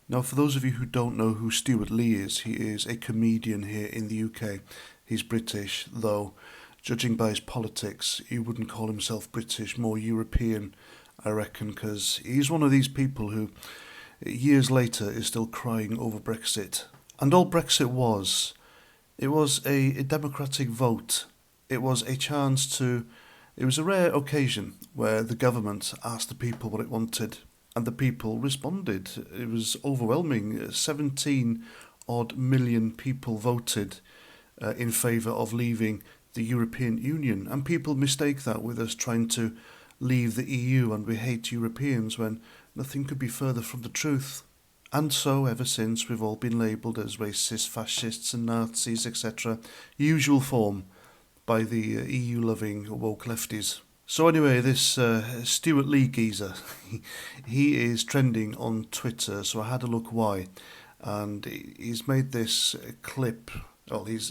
Now, for those of you who don't know who Stewart Lee is, he is a comedian here in the UK. He's British, though, judging by his politics, he wouldn't call himself British, more European, I reckon, because he's one of these people who, years later, is still crying over Brexit. And all Brexit was, it was a democratic vote. It was a chance to, it was a rare occasion where the government asked the people what it wanted, and the people responded. It was overwhelming. 17 odd million people voted in favour of leaving the European Union, and people mistake that with us trying to leave the EU and we hate Europeans, when nothing could be further from the truth. And so, ever since, we've all been labelled as racists, fascists and Nazis, etc. Usual form by the EU-loving woke lefties. So anyway, this Stewart Lee geezer, he is trending on Twitter, so I had a look why. And he's made this clip. Well, it's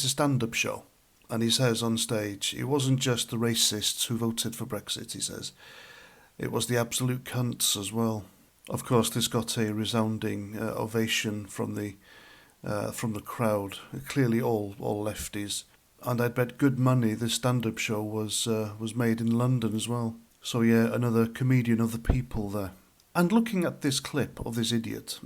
a stand-up show. And he says on stage, it wasn't just the racists who voted for Brexit, he says. It was the absolute cunts as well. Of course, this got a resounding ovation from the crowd, clearly all lefties. And I'd bet good money this stand-up show was made in London as well. So yeah, another comedian of the people there. And looking at this clip of this idiot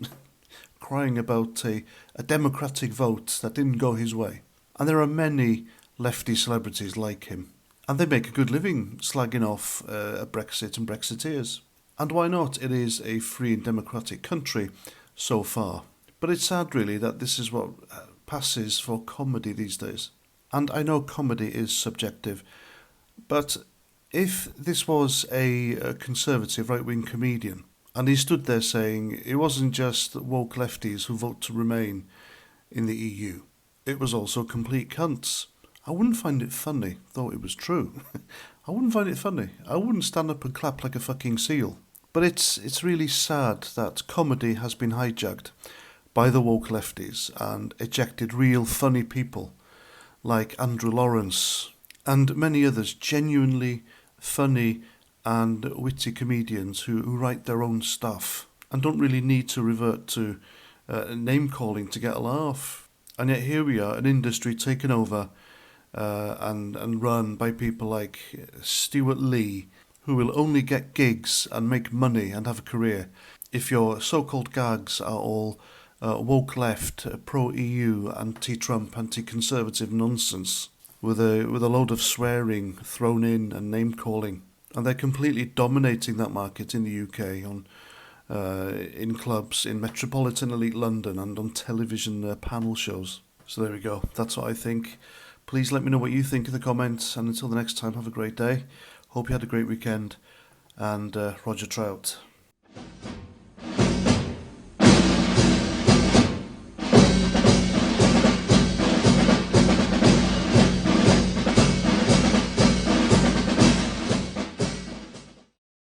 crying about a democratic vote that didn't go his way. And there are many lefty celebrities like him. And they make a good living slagging off Brexit and Brexiteers. And why not? It is a free and democratic country so far. But it's sad really that this is what passes for comedy these days. And I know comedy is subjective, but if this was a conservative right-wing comedian, and he stood there saying it wasn't just woke lefties who vote to remain in the EU, it was also complete cunts, I wouldn't find it funny, though it was true. I wouldn't find it funny. I wouldn't stand up and clap like a fucking seal. But it's really sad that comedy has been hijacked by the woke lefties and ejected real funny people like Andrew Lawrence and many others, genuinely funny and witty comedians who write their own stuff and don't really need to revert to name-calling to get a laugh. And yet here we are, an industry taken over and run by people like Stewart Lee, who will only get gigs and make money and have a career if your so-called gags are all woke left, pro-EU, anti-Trump, anti-conservative nonsense with a load of swearing thrown in and name-calling. And they're completely dominating that market in the UK in clubs, in metropolitan elite London and on television panel shows. So there we go. That's what I think. Please let me know what you think in the comments, and until the next time, have a great day. Hope you had a great weekend, and Roger Trout.